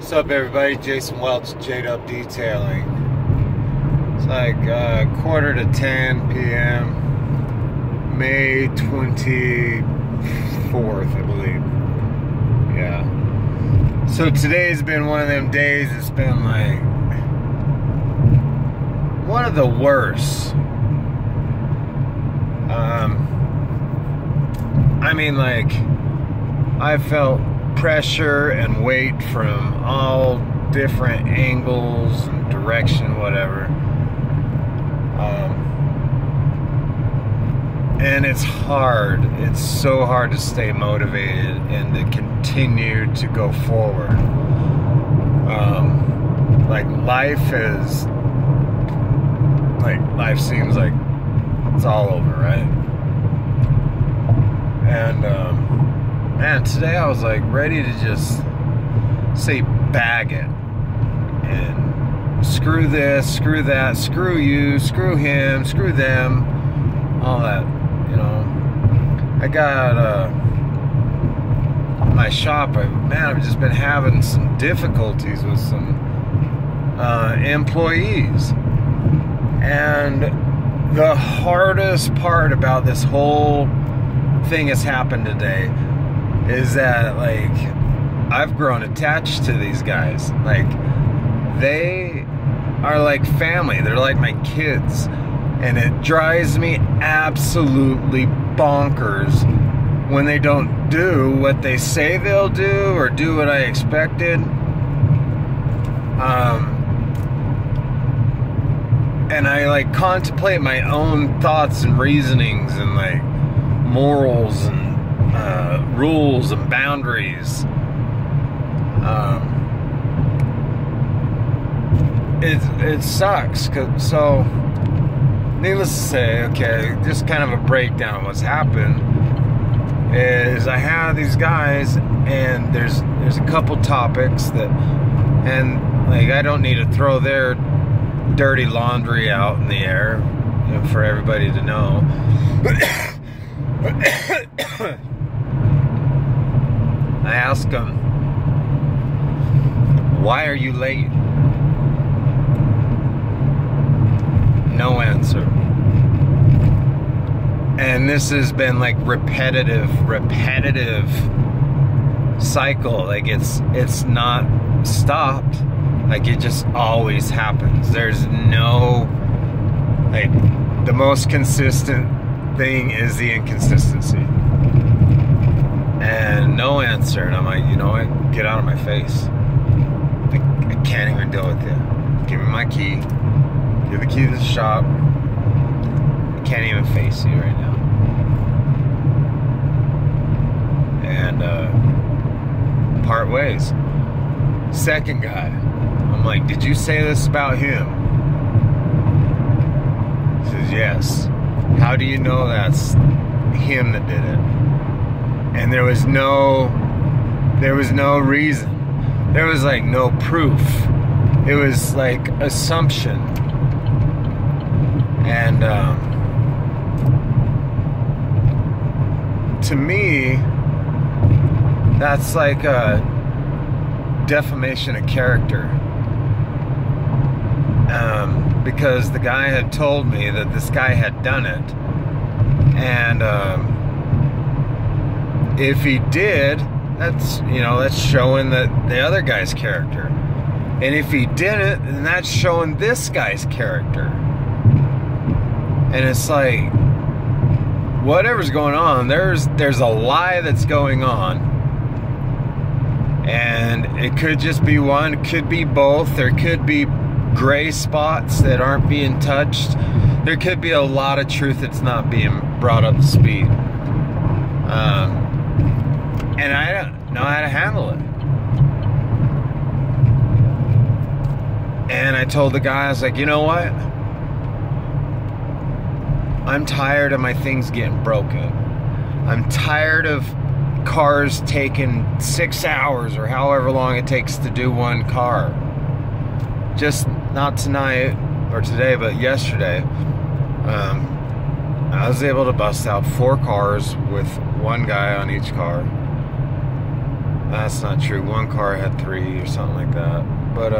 What's up, everybody? Jason Welch, J-Dub Detailing. It's like quarter to 10 p.m. May 24th, I believe. Yeah. So today's been one of them days. It's been like one of the worst. I mean, like, I felt pressure and weight from all different angles and direction, whatever. And it's hard. It's so hard to stay motivated and to continue to go forward. Like life seems like it's all over, right? And man, today I was like ready to just say bag it and screw this, screw that, screw you, screw him, screw them, all that, you know. I got my shop, I've just been having some difficulties with some employees. And the hardest part about this whole thing that's happened today is that, like, I've grown attached to these guys. Like, they are like family. They're like my kids. And it drives me absolutely bonkers when they don't do what they say they'll do or do what I expected. And I, like, contemplate my own thoughts and reasonings and, like, morals and rules and boundaries. It sucks. So, needless to say, okay, just kind of a breakdown of what's happened is I have these guys, and there's a couple topics that, and like, I don't need to throw their dirty laundry out in the air, you know, for everybody to know. I asked them, why are you late? No answer. And this has been like repetitive cycle. Like, it's not stopped. Like, it just always happens. There's no, like, the most consistent thing is the inconsistency. And no answer. And I'm like, you know what? Get out of my face. I can't even deal with you. Give me my key. Give the key to the shop. I can't even face you right now. And part ways. Second guy, I'm like, did you say this about him? He says, yes. How do you know that's him that did it? And there was no reason. There was, like, no proof. It was like assumption. And to me, that's like a defamation of character. Because the guy had told me that this guy had done it. And if he did, that's showing that the other guy's character. And if he didn't, then that's showing this guy's character. And it's like, whatever's going on, there's a lie that's going on. And it could just be one, it could be both, there could be gray spots that aren't being touched. There could be a lot of truth that's not being brought up to speed. And I don't know how to handle it. And I told the guy, I was like, you know what? I'm tired of my things getting broken. I'm tired of cars taking 6 hours or however long it takes to do one car. Just not tonight or today, but yesterday. I was able to bust out 4 cars with one guy on each car. That's not true. One car had 3 or something like that. But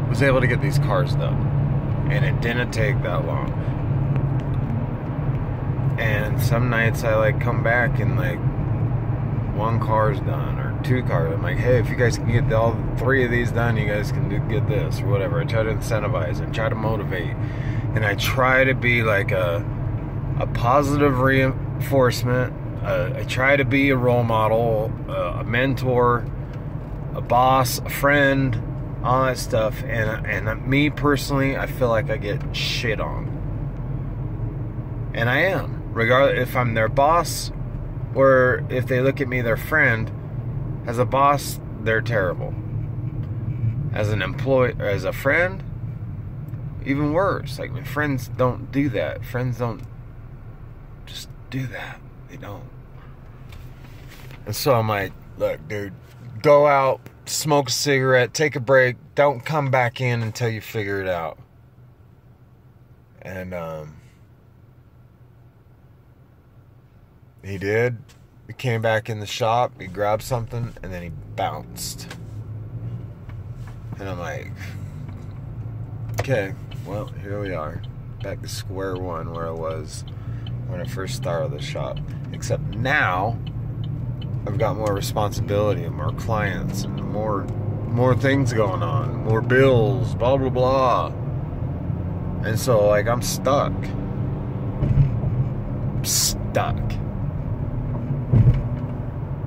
was able to get these cars done, and it didn't take that long. And some nights I like come back and like 1 car's done or 2 cars. I'm like, hey, if you guys can get all 3 of these done, you guys can get this or whatever. I try to incentivize and try to motivate, and I try to be like a positive reinforcement. I try to be a role model, a mentor, a boss, a friend, all that stuff. And me personally, I feel like I get shit on, and I am, regardless if I'm their boss or if they look at me their friend. As a boss, they're terrible. As an employee, as a friend, even worse. Like, my friends don't do that. Friends don't just do that. They don't. And so I'm like, look, dude, go out, smoke a cigarette, take a break, don't come back in until you figure it out. And he did. He came back in the shop, he grabbed something, and then he bounced. And I'm like, okay, well, here we are. Back to square one where I was when I first started the shop. Except now, I've got more responsibility and more clients and more things going on. More bills, blah, blah, blah. And so, like, I'm stuck.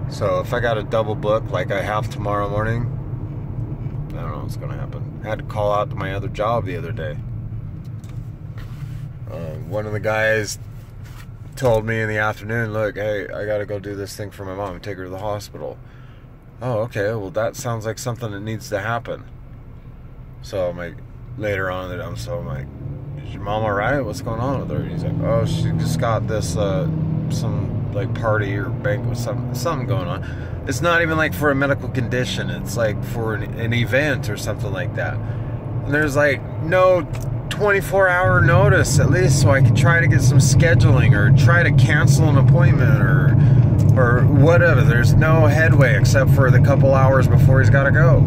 So if I got a double book like I have tomorrow morning, I don't know what's going to happen. I had to call out to my other job the other day. One of the guys told me in the afternoon, look, hey, I got to go do this thing for my mom and take her to the hospital. Oh, okay, well, that sounds like something that needs to happen. So I'm like, later on, I'm like, is your mom all right? What's going on with her? And he's like, oh, she just got this, some like party or banquet, something going on. It's not even like for a medical condition. It's like for an event or something like that. And there's like no 24-hour notice at least, so I can try to get some scheduling or try to cancel an appointment or whatever. There's no headway except for the couple hours before he's got to go.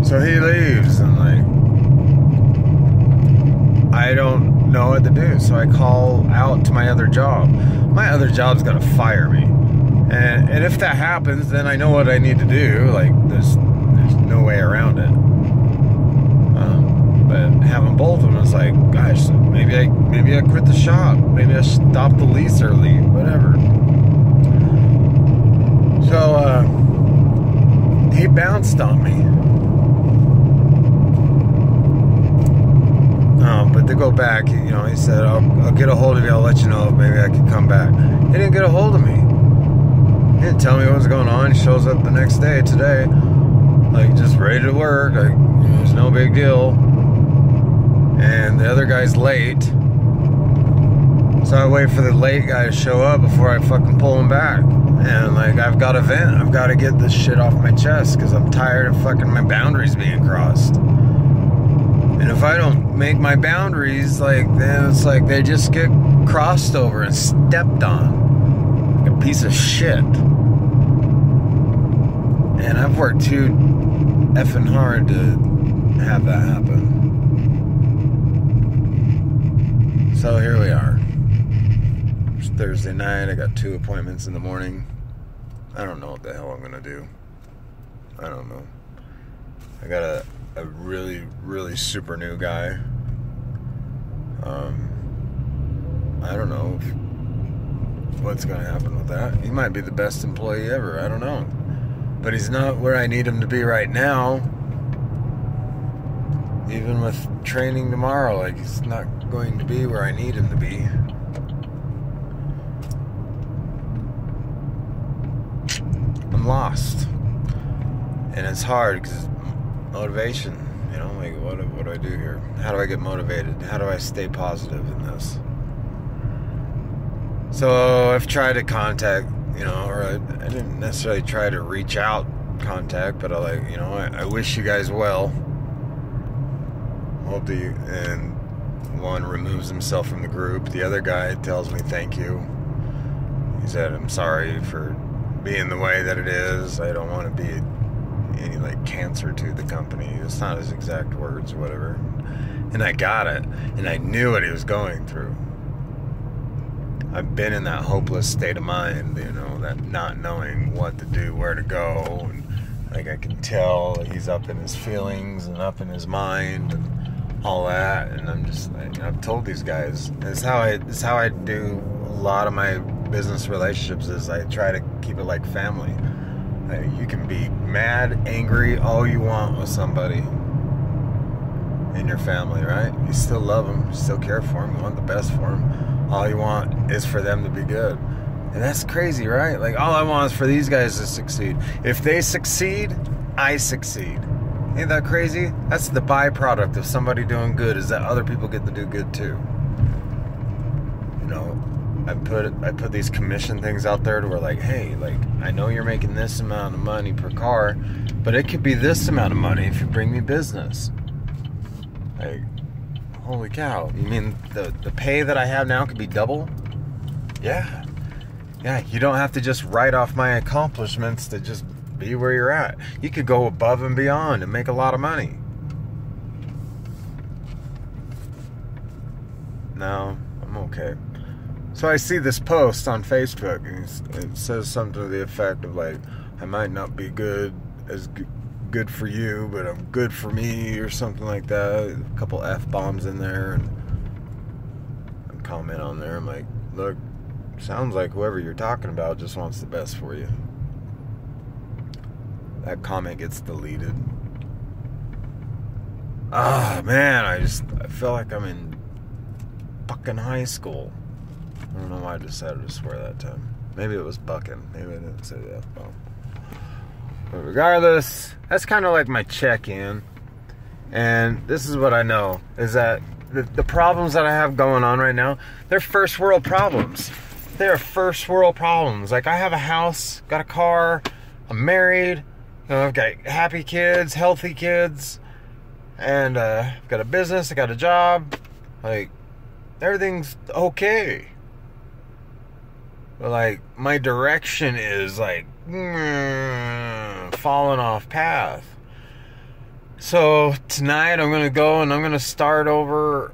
So he leaves, and like, I don't know what to do. So I call out to my other job. My other job's gonna fire me, and if that happens, then I know what I need to do. Like, there's no way around it. But having both of them is like, gosh, maybe I quit the shop. Maybe I stop the lease early. Whatever. So he bounced on me. But to go back, you know, he said, I'll get a hold of you, I'll let you know if maybe I can come back. He didn't get a hold of me. He didn't tell me what was going on. He shows up the next day, today, like, just ready to work. Like, there's no big deal. And the other guy's late. So I wait for the late guy to show up before I fucking pull him back. And, like, I've got to vent. I've got to get this shit off my chest because I'm tired of fucking my boundaries being crossed. And if I don't make my boundaries, like, then it's like they just get crossed over and stepped on. Like a piece of shit. And I've worked too effing hard to have that happen. So here we are. It's Thursday night. I got 2 appointments in the morning. I don't know what the hell I'm going to do. I don't know. I got a really, really super new guy. I don't know what's going to happen with that. He might be the best employee ever. I don't know. But he's not where I need him to be right now. Even with training tomorrow, like, he's not going to be where I need him to be. I'm lost. And it's hard because motivation, you know, like, what do I do here? How do I get motivated? How do I stay positive in this? So I've tried to contact, you know, or I didn't necessarily try to reach out, contact, but I wish you guys well. Hope that and one removes himself from the group. The other guy tells me thank you. He said, I'm sorry for being the way that it is. I don't want to be any like cancer to the company. It's not his exact words or whatever. And I got it, and I knew what he was going through. I've been in that hopeless state of mind, you know, that not knowing what to do, where to go, and like I can tell he's up in his feelings and up in his mind and all that. And I'm just like, I've told these guys, it's how I do a lot of my business relationships, is I try to keep it like family. You can be mad, angry, all you want with somebody in your family, right? You still love them, you still care for them, you want the best for them. All you want is for them to be good. And that's crazy, right? Like, all I want is for these guys to succeed. If they succeed, I succeed. Ain't that crazy? That's the byproduct of somebody doing good, is that other people get to do good too. You know, I put these commission things out there to where, like, hey, like, I know you're making this amount of money per car, but it could be this amount of money if you bring me business. Like, holy cow. You mean the pay that I have now could be double? Yeah. Yeah, you don't have to just write off my accomplishments to just be where you're at. You could go above and beyond and make a lot of money. No, I'm okay. So I see this post on Facebook, and it says something to the effect of like, I might not be good good for you, but I'm good for me, or something like that. A couple F-bombs in there, and I comment on there. I'm like, look, sounds like whoever you're talking about just wants the best for you. That comment gets deleted. Ah, man, I feel like I'm in fucking high school. I don't know why I decided to swear that time. Maybe it was bucking. Maybe I didn't say the F-bomb. But regardless, that's kind of like my check-in. And this is what I know, is that the problems that I have going on right now, they're first world problems. They're first world problems. Like, I have a house, got a car, I'm married, you know, I've got happy kids, healthy kids, and I've got a business, I got a job. Like, everything's okay. But like, my direction is like falling off path. So tonight I'm gonna go and I'm gonna start over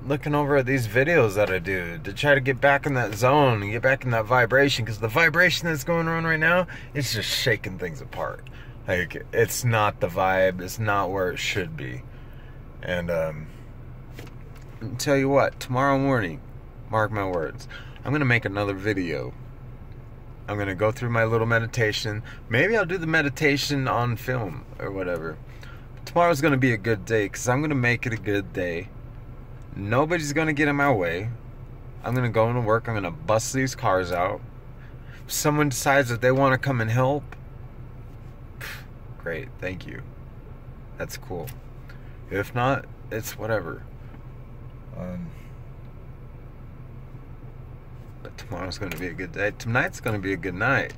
looking over at these videos that I do to try to get back in that zone and get back in that vibration, because the vibration that's going on right now, it's just shaking things apart. Like, it's not the vibe, it's not where it should be. And I'll tell you what, tomorrow morning, mark my words, I'm going to make another video. I'm going to go through my little meditation. Maybe I'll do the meditation on film or whatever. Tomorrow's going to be a good day, because I'm going to make it a good day. Nobody's going to get in my way. I'm going to go into work. I'm going to bust these cars out. If someone decides that they want to come and help, great, thank you. That's cool. If not, it's whatever. But tomorrow's going to be a good day. Tonight's going to be a good night.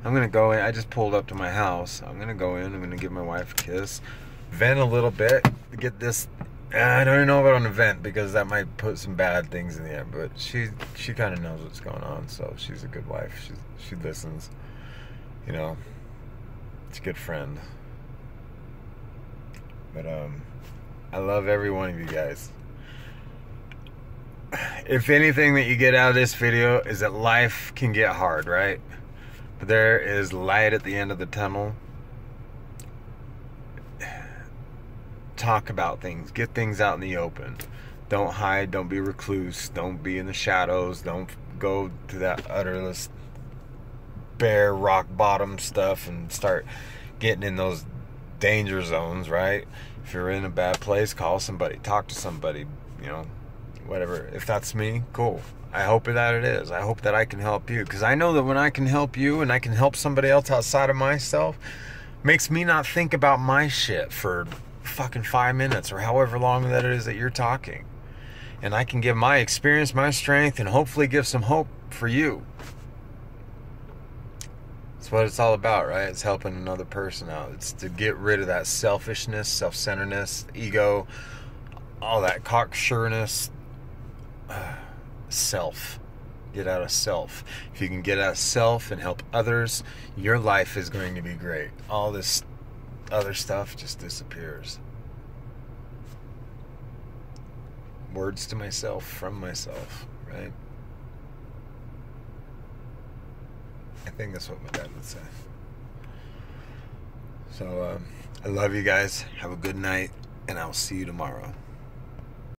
I'm going to go in. I just pulled up to my house. I'm going to go in. I'm going to give my wife a kiss. Vent a little bit. Get this. I don't even know about an event, because that might put some bad things in the air. But she kind of knows what's going on. So she's a good wife. She listens. You know. It's a good friend. But I love every one of you guys. If anything that you get out of this video is that life can get hard, right? But there is light at the end of the tunnel. Talk about things. Get things out in the open. Don't hide. Don't be recluse. Don't be in the shadows. Don't go to that utterless bare rock bottom stuff and start getting in those danger zones, right? If you're in a bad place, call somebody. Talk to somebody, you know. Whatever. If that's me, cool. I hope that it is. I hope that I can help you, because I know that when I can help you and I can help somebody else outside of myself, makes me not think about my shit for fucking 5 minutes or however long that it is that you're talking. And I can give my experience, my strength, and hopefully give some hope for you. That's what it's all about, right? It's helping another person out. It's to get rid of that selfishness, self-centeredness, ego, all that cocksureness. Self. Get out of self. If you can get out of self and help others, your life is going to be great. All this other stuff just disappears. Words to myself, from myself, right? I think that's what my dad would say. So, I love you guys. Have a good night, and I'll see you tomorrow.